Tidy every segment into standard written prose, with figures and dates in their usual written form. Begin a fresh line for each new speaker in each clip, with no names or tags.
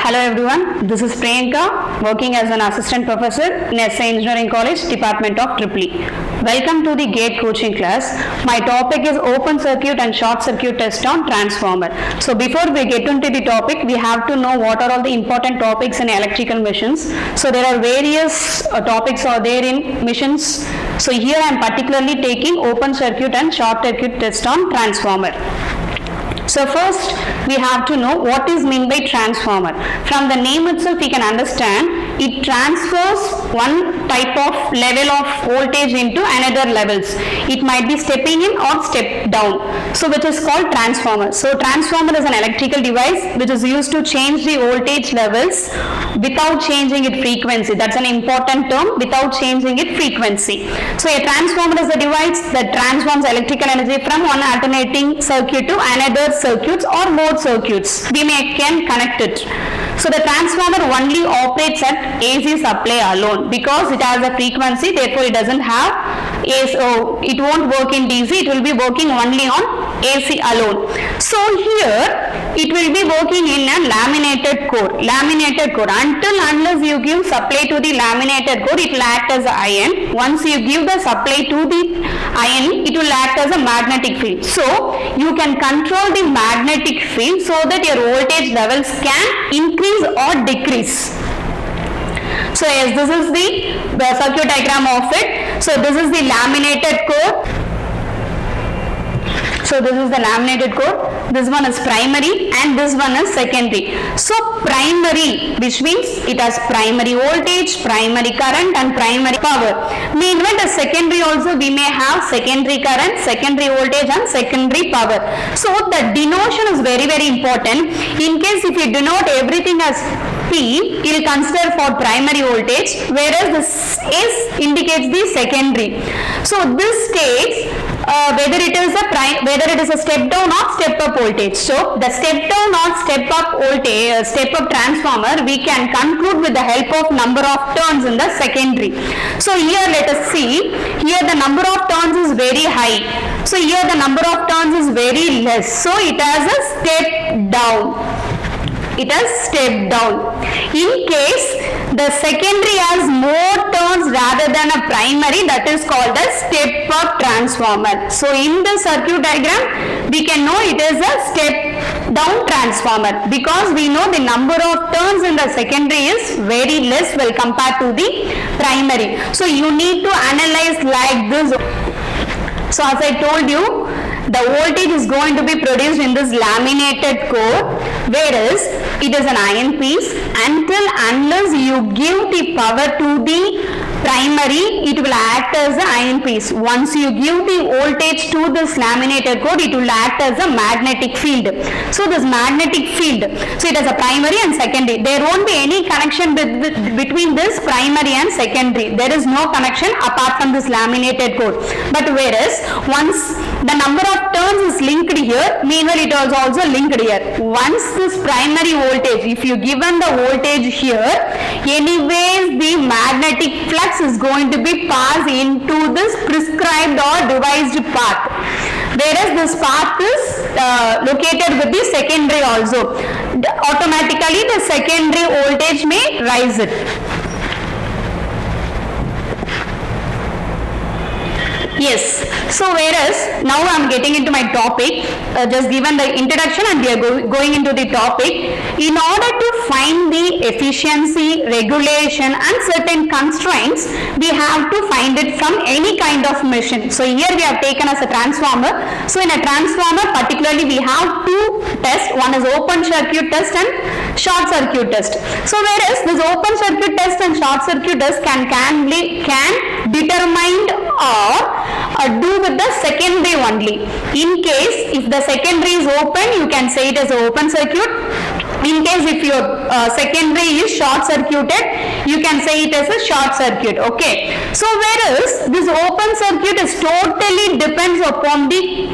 Hello everyone, this is Priyanka, working as an assistant professor in SA Engineering College, Department of EEE. Welcome to the GATE coaching class. My topic is open circuit and short circuit test on transformer. So before we get into the topic, we have to know what are all the important topics in electrical machines. So there are various topics are there in machines. So here I am particularly taking open circuit and short circuit test on transformer. So first we have to know what is meant by transformer. From the name itself we can understand it transfers one type of level of voltage into another levels. It might be stepping in or step down. So which is called transformer. So transformer is an electrical device which is used to change the voltage levels without changing its frequency. That's an important term, without changing its frequency. So a transformer is a device that transforms electrical energy from one alternating circuit to another circuits or more circuits. We can connect it. So the transformer only operates at AC supply alone because it has a frequency, therefore it doesn't have it won't work in DC, it will be working only on AC alone. So here it will be working in a laminated core. Unless you give supply to the laminated core, it will act as an iron. Once you give the supply to the iron, it will act as a magnetic field. So you can control the magnetic field so that your voltage levels can increase or decrease. So yes, this is the circuit diagram of it. So this is the laminated core. So this is the laminated core, this one is primary and this one is secondary. So primary, which means it has primary voltage, primary current and primary power. Meanwhile the secondary also we may have secondary current, secondary voltage and secondary power. So the denotation is very important. In case if you denote everything as P, you will consider for primary voltage, whereas this S indicates the secondary. So this states whether it is a step down or step up voltage. So the step down or step up voltage, step up transformer, we can conclude with the help of number of turns in the secondary. So here let us see, here the number of turns is very high. So here the number of turns is very less. So it has a step down. It has step down. In case the secondary has more turns rather than a primary, that is called a step up transformer. So in the circuit diagram we can know it is a step down transformer because we know the number of turns in the secondary is very less when compared to the primary. So you need to analyze like this. So as I told you, the voltage is going to be produced in this laminated core, whereas it is an iron piece. Unless you give the power to the primary, it will act as an iron piece. Once you give the voltage to this laminated core, it will act as a magnetic field. So this magnetic field, so it has a primary and secondary. There won't be any connection between this primary and secondary. There is no connection apart from this laminated core. But whereas once the number of turns is linked here, meanwhile it is also linked here. Once this primary voltage, if you given the voltage here, anyways the magnetic flux is going to be passed into this prescribed or devised path. Whereas this path is located with the secondary also. Automatically the secondary voltage may rise it. Yes, so whereas now I am getting into my topic, just given the introduction and we are going into the topic. In order to find the efficiency, regulation and certain constraints, we have to find it from any kind of machine. So here we have taken as a transformer. So in a transformer particularly we have two tests, one is open circuit test and short circuit test. So whereas this open circuit test and short circuit test can determine or do with the secondary only. In case if the secondary is open, you can say it as an open circuit. In case if your secondary is short circuited, you can say it as a short circuit. Okay. So whereas this open circuit is totally depends upon the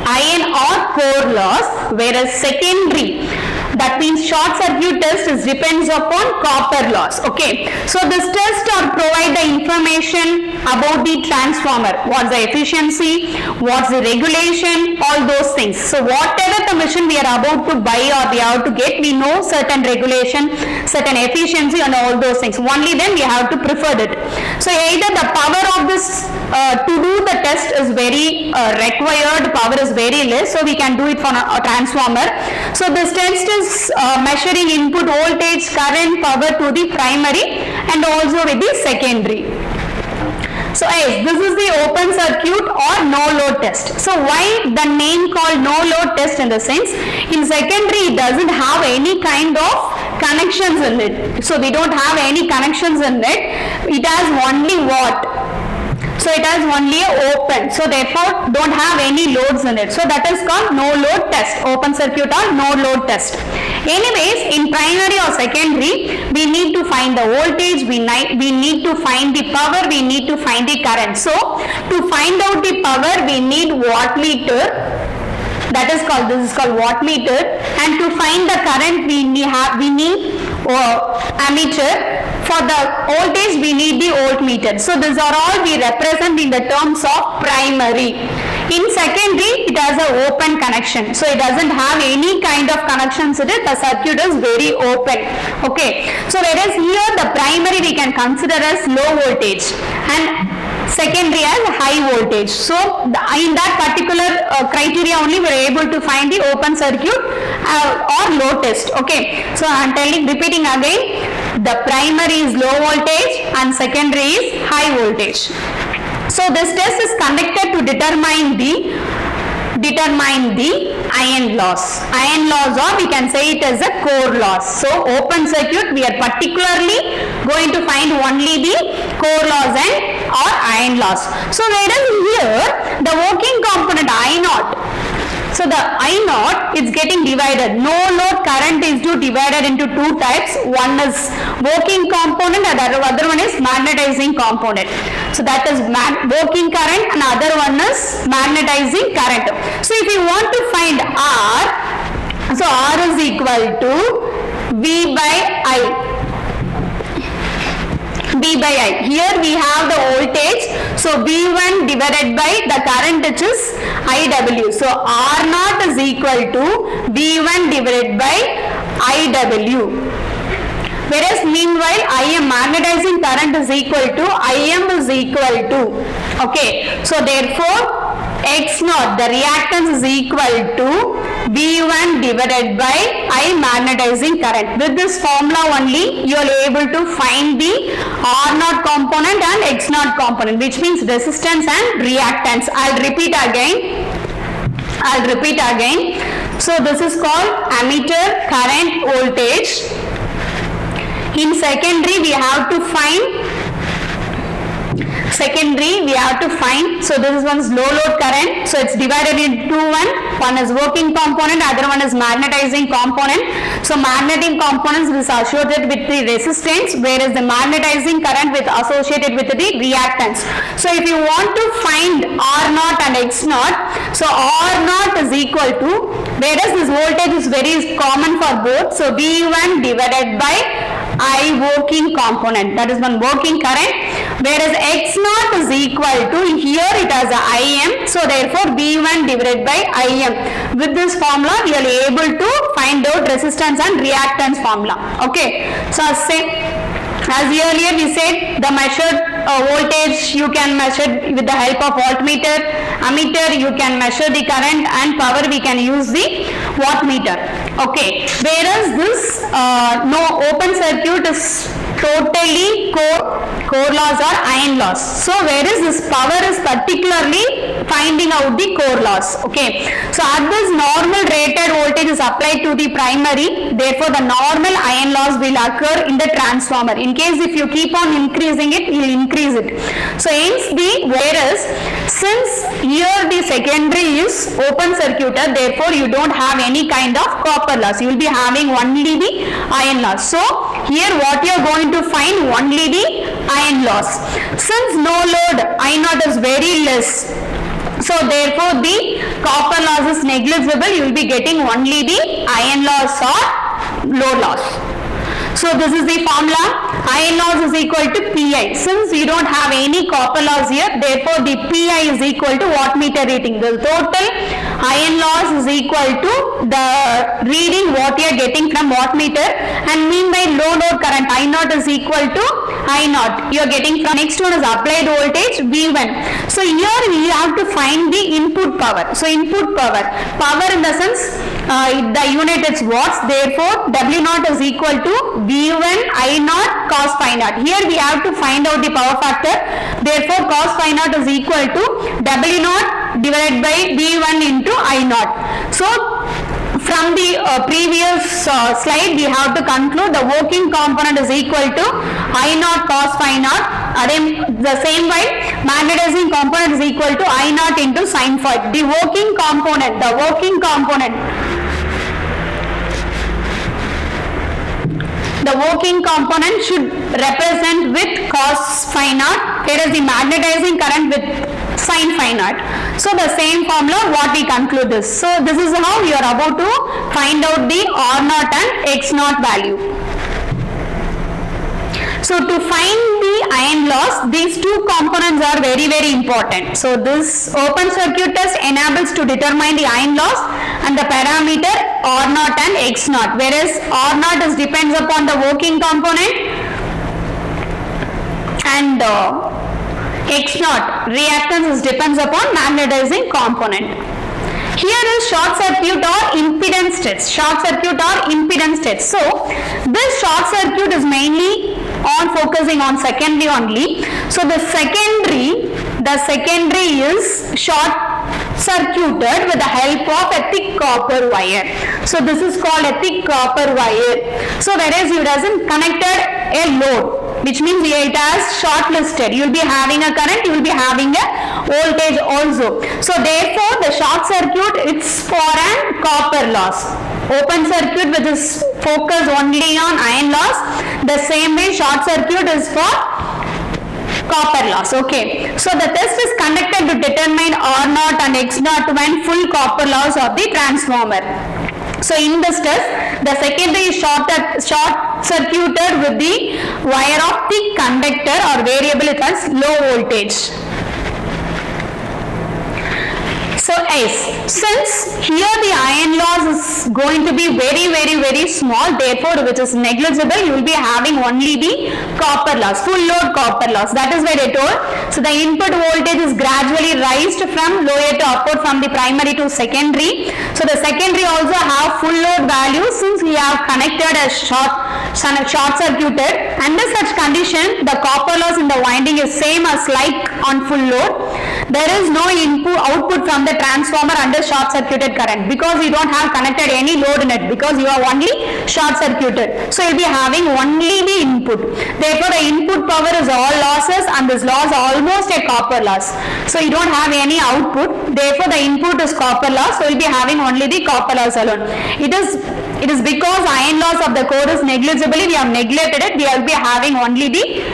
iron or core loss, whereas secondary, that means short circuit test depends upon copper loss. Okay, so this test provide the information about the transformer, what's the efficiency, what's the regulation, all those things. So whatever the machine we are about to buy or we have to get, we know certain regulation, certain efficiency and all those things. Only then we have to prefer it. So either the power of this to do the test is very required, power is very less, so we can do it for a transformer. So this test is measuring input voltage, current, power to the primary and also with the secondary. So yes, this is the open circuit or no load test. So why the name called no load test? In the sense, in secondary it doesn't have any kind of connections in it. So we don't have any connections in it. It has only what? So it has only a open, so therefore don't have any loads in it. So that is called no load test, open circuit or no load test. Anyways, in primary or secondary, we need to find the voltage, we need to find the power, we need to find the current. So to find out the power, we need wattmeter. This is called wattmeter, and to find the current we need ammeter. For the voltage we need the voltmeter. So these are all we represent in the terms of primary. In secondary it has an open connection, so it doesn't have any kind of connections in it. The circuit is very open. Okay, so whereas here the primary we can consider as low voltage and secondary as high voltage. So in that particular criteria only we are able to find the open circuit or low test. Okay, so I am repeating again, the primary is low voltage and secondary is high voltage. So this test is conducted to determine the iron loss. Iron loss, or we can say it as a core loss. So open circuit we are particularly going to find only the core loss and or iron loss. So whereas here the working component I0, so the I0 is getting divided. No load current is divided into two types. One is working component and the other one is magnetizing component. So that is working current and other one is magnetizing current. So if you want to find R, so R is equal to V by I. V by I. Here we have the voltage, so V1 divided by the current which is IW. So R0 is equal to V1 divided by IW. Whereas meanwhile IM, magnetizing current, is equal to IM is equal to, okay, so therefore X0, the reactance, is equal to V1 divided by I magnetizing current. With this formula only you are able to find the R0 component and X0 component, which means resistance and reactance. I'll repeat again. So this is called ammeter, current, voltage. In secondary we have to find so this one is low load current, so it's divided into one is working component, other one is magnetizing component. So magnetic components is associated with the resistance, whereas the magnetizing current with associated with the reactance. So if you want to find R0 and X0, so R0 is equal to, whereas this voltage is very common for both, so V1 divided by I working component, that is one working current, whereas X0 is equal to, here it has a IM, so therefore V1 divided by IM. With this formula we are able to find out resistance and reactance formula. Okay, so as earlier we said, the measured voltage you can measure with the help of voltmeter, ammeter you can measure the current, and power we can use the wattmeter. Okay, whereas this no open circuit is totally core loss or iron loss. So whereas this power is particularly finding out the core loss. Okay, so at this normal rated voltage is applied to the primary, therefore the normal iron loss will occur in the transformer. In case if you keep on increasing it, you will increase it. So hence whereas since here the secondary is open circuited, therefore you don't have any kind of copper loss, you will be having only the iron loss. So here what you are going to find, only the iron loss. Since no load I0 is very less, so therefore the copper loss is negligible, you will be getting only the iron loss or load loss. So this is the formula. Iron loss is equal to Pi. Since you don't have any copper loss here, therefore the Pi is equal to wattmeter reading. The total iron loss is equal to the reading what you are getting from wattmeter, and meanwhile low load current I naught is equal to I naught. You are getting from next one is applied voltage V1. So here we have to find the input power. So input power in the sense the unit is watts, therefore W naught is equal to V1 I naught cos phi naught. Here we have to find out the power factor, therefore cos phi naught is equal to W naught divided by V1 into I naught. So from the previous slide we have to conclude the working component is equal to I naught cos phi naught. The same way magnetizing component is equal to I naught into sin phi. The working component should represent with cos phi naught, whereas the magnetizing current with sin phi naught. So the same formula what we conclude this. So this is how you are about to find out the R naught and X naught value. So to find the iron loss, these two components are very important. So this open circuit test enables to determine the iron loss and the parameter R naught and X naught, whereas R naught depends upon the working component and X naught reactance depends upon magnetizing component. Here is short circuit or impedance test. So this short circuit is mainly focusing on secondary only. So the secondary is short circuited with the help of a thick copper wire. So this is called a thick copper wire. So whereas you doesn't connected a load, which means it has shortlisted. You will be having a current, you will be having a voltage also. So therefore the short circuit it's for an copper loss. Open circuit which is focused only on iron loss. The same way short circuit is for copper loss. Okay. So the test is conducted to determine R naught and X naught when full copper loss of the transformer. So in this test, the secondary is short circuited with the wire of the conductor or variable it has low voltage. So since here the iron loss is going to be very small, therefore which is negligible, you will be having only the copper loss, full load copper loss. That is why I told. So the input voltage is gradually raised from lower to upward, from the primary to secondary. So the secondary also have full load value since we have connected a short circuited. Under such condition, the copper loss in the winding is same as like on full load. There is no output from the transformer under short circuited current because you don't have connected any load in it, because you are only short circuited. So you will be having only the input. Therefore the input power is all losses, and this loss almost a copper loss. So you don't have any output. Therefore the input is copper loss. So you will be having only the copper loss alone. It is because iron loss of the core is negligible. We have neglected it. We will be having only the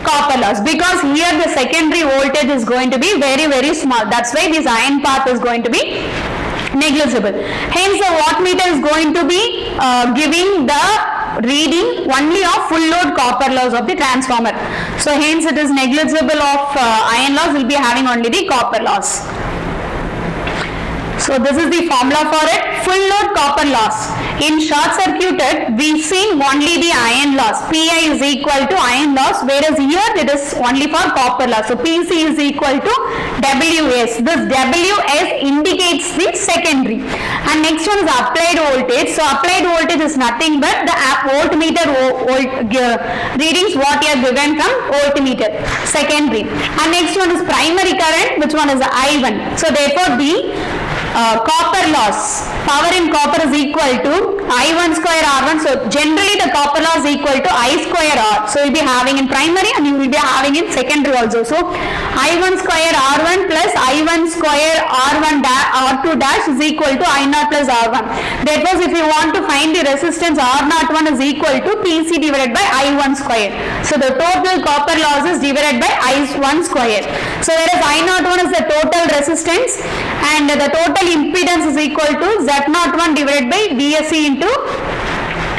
copper loss, because here the secondary voltage is going to be very small. That's why this iron part is going to be negligible. Hence the wattmeter is going to be giving the reading only of full load copper loss of the transformer. So hence it is negligible of iron loss, will be having only the copper loss. So this is the formula for it. Full load copper loss. In short circuited, we see only the iron loss. Pi is equal to iron loss, whereas here it is only for copper loss. So Pc is equal to Ws. This Ws indicates the secondary. And next one is applied voltage. So applied voltage is nothing but the voltmeter readings what you are given from voltmeter, secondary. And next one is primary current, which one is I1. So therefore the copper loss, power in copper is equal to I1 square R1. So generally the copper loss is equal to I square R. So you will be having in primary and you will be having in secondary also. So I1 square R1 plus I1 square R2 dash is equal to I0 plus R1. Therefore if you want to find the resistance, R01 is equal to Pc divided by I1 square. So the total copper loss is divided by I1 square. So whereas I01 is the total resistance and the total impedance is equal to Z01 divided by VSC into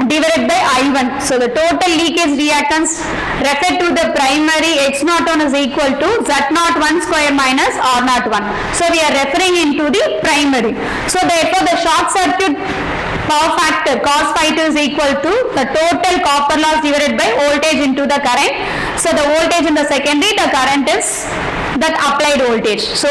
divided by I1. So the total leakage reactance referred to the primary X01 is equal to Z01 square minus R01. So we are referring into the primary. So therefore the short circuit power factor cos phi 2 is equal to the total copper loss divided by voltage into the current. So the voltage in the secondary, the current is that applied voltage. So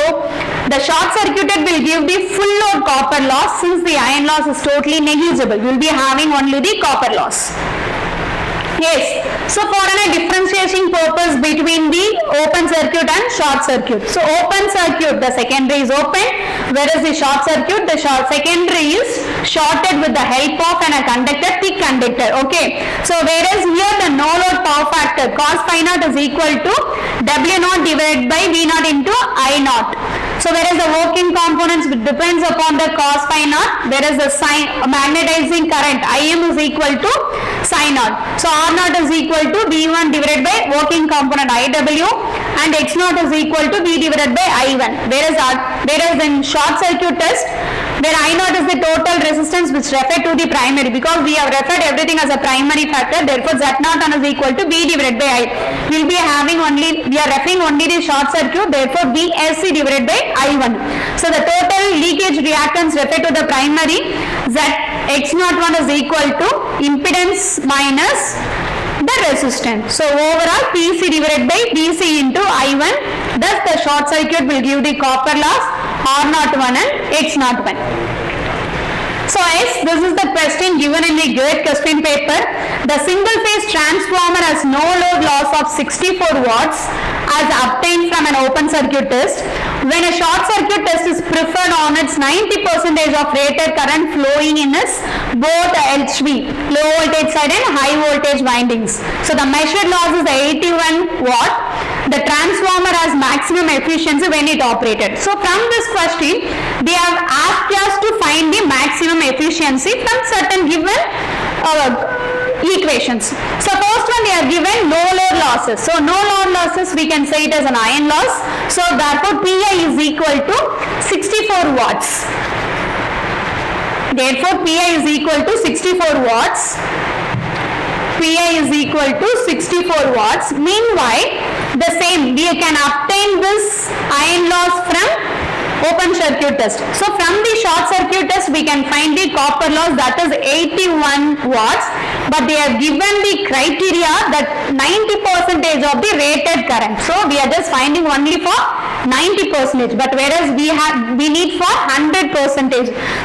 the short circuited will give the full load copper loss, since the iron loss is totally negligible. We will be having only the copper loss. Yes, so for a differentiation purpose between the open circuit and short circuit. So open circuit, the secondary is open, whereas the short circuit, the secondary is shorted with the help of a conductor, thick conductor. Okay, so whereas here the no load power factor cos phi naught is equal to W naught divided by V naught into I naught. So whereas the working components depends upon the cos phi naught, whereas the magnetizing current Im is equal to psi naught. So R naught is equal to V1 divided by working component IW, and X naught is equal to V divided by I1. Whereas in short circuit test, where I naught is the total resistance which referred to the primary, because we have referred everything as a primary factor, therefore Z naught is equal to V divided by I. We are referring only the short circuit, therefore VSC divided by I1. So the total leakage reactance referred to the primary X01 is equal to impedance minus the resistance. So overall PC divided by DC into I1, thus the short circuit will give the copper loss R01 and X01. So yes, this is the question given in the GATE question paper. The single phase transformer has no load loss of 64 watts as obtained from an open circuit test. When a short circuit test is preferred on its 90% of rated current flowing in its both HV, low voltage side and high voltage windings. So the measured loss is 81 watt. The transformer has maximum efficiency when it operated. So from this question, they have asked us to find the maximum efficiency from certain given equations. So first one, they are given no load losses. So no load losses, we can say it as an iron loss. So therefore Pi is equal to 64 watts. Therefore Pi is equal to 64 watts. Pi is equal to 64 watts. Meanwhile, the same, we can obtain this iron loss from open circuit test. So from the short circuit test, we can find the copper loss, that is 81 watts, but they have given the criteria that 90% of the rated current. So we are just finding only for 90%, but whereas we need for 100%.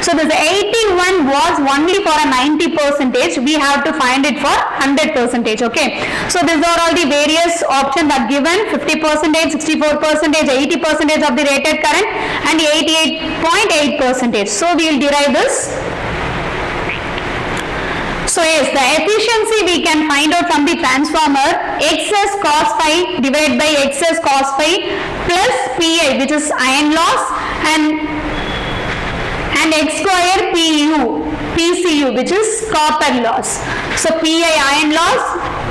So this 81 was only for a 90%, we have to find it for 100%. Okay, so these are all the various options that given: 50%, 64%, 80% of the rated current, and 88.8%. So we will derive this. So yes, the efficiency we can find out from the transformer XS cos phi divided by XS cos phi plus Pi, which is iron loss, and X square PCU, which is copper loss. So Pi iron loss,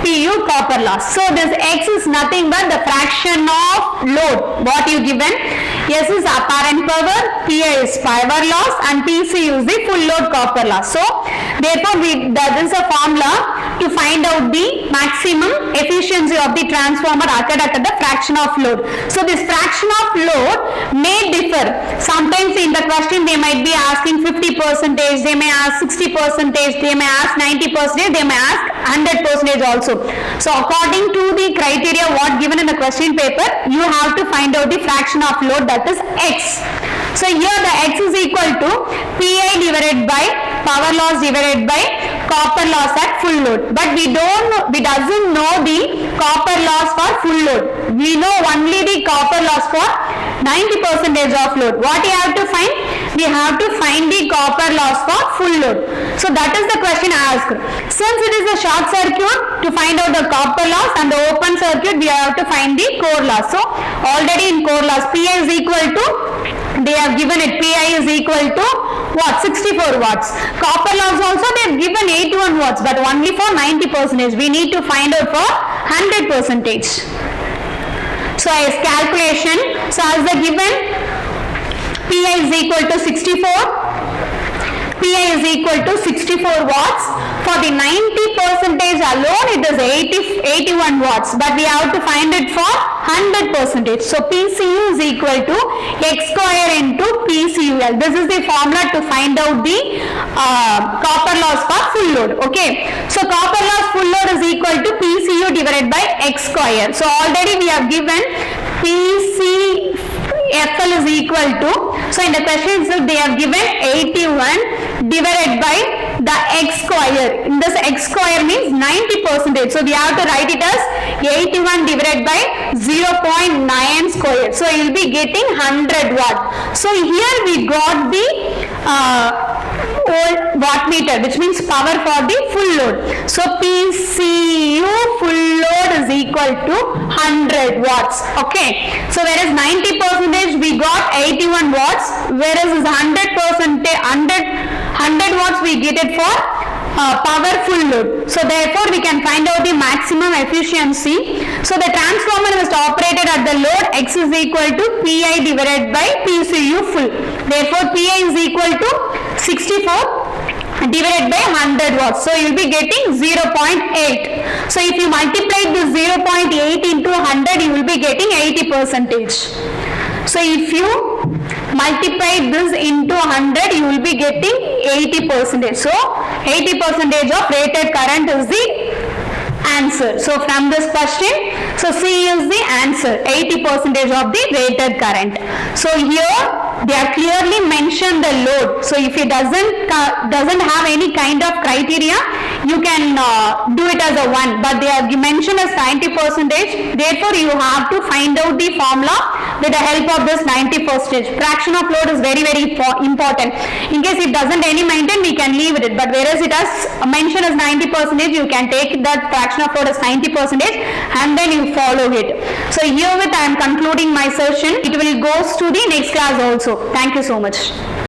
PU copper loss. So this X is nothing but the fraction of load what you given. S is apparent power, Pi is power loss, and PCU is the full load copper loss. So therefore there is a formula to find out the maximum efficiency of the transformer occurred at the fraction of load. So this fraction of load may differ. Sometimes in the question they might be asking 50%, they may ask 60%, they may ask 90%, they may ask 100% also. So according to the criteria what given in the question paper, you have to find out the fraction of load, that is X. So here the X is equal to Pi divided by power loss divided by copper loss at full load. But we doesn't know the copper loss for full load. We know only the copper loss for 90% of load. What you have to find? We have to find the copper loss for full load. So that is the question asked. Since it is a short circuit, to find out the copper loss, and the open circuit we have to find the core loss. So already in core loss, Pi is equal to, they have given it, Pi is equal to what? 64 watts. Copper loss also they have given 81 watts, but only for 90%. We need to find out for 100%. So as calculation, so as the given, Pi is equal to 64. Pi is equal to 64 watts. For the 90% alone, it is 81 watts, but we have to find it for 100%. So PCU is equal to X square into PCUL. This is the formula to find out the copper loss for full load. Okay. So copper loss full load is equal to PCU divided by X square. So already we have given PCFL is equal to, so in the question itself they have given 81 divided by the X square. In this X square means 90%. So we have to write it as 81 divided by 0.9 square. So you will be getting 100 watt. So here we got the old wattmeter, which means power for the full load. So PCU full load is equal to 100 watts. Okay. So whereas 90% we got 81 watts, whereas is 100 watts we get it for power full load. So therefore we can find out the maximum efficiency. So the transformer is operated at the load X is equal to PI divided by PCU full. Therefore PI is equal to 64 divided by 100 watts. So you will be getting 0.8. So if you multiply this 0.8 into 100, you will be getting 80%. So if you multiply this into 100, you will be getting 80%. So 80% of rated current is the answer. So from this question, so C is the answer, 80% of the rated current. So here they have clearly mentioned the load. So if it doesn't have any kind of criteria, you can do it as a 1, but they have mentioned as 90%. Therefore you have to find out the formula with the help of this 90%. Fraction of load is very important. In case it doesn't any maintain, we can leave it, but whereas it has mentioned as 90%, you can take that fraction of load as 90% and then you follow it. So herewith I am concluding my session. It will goes to the next class also. Thank you so much.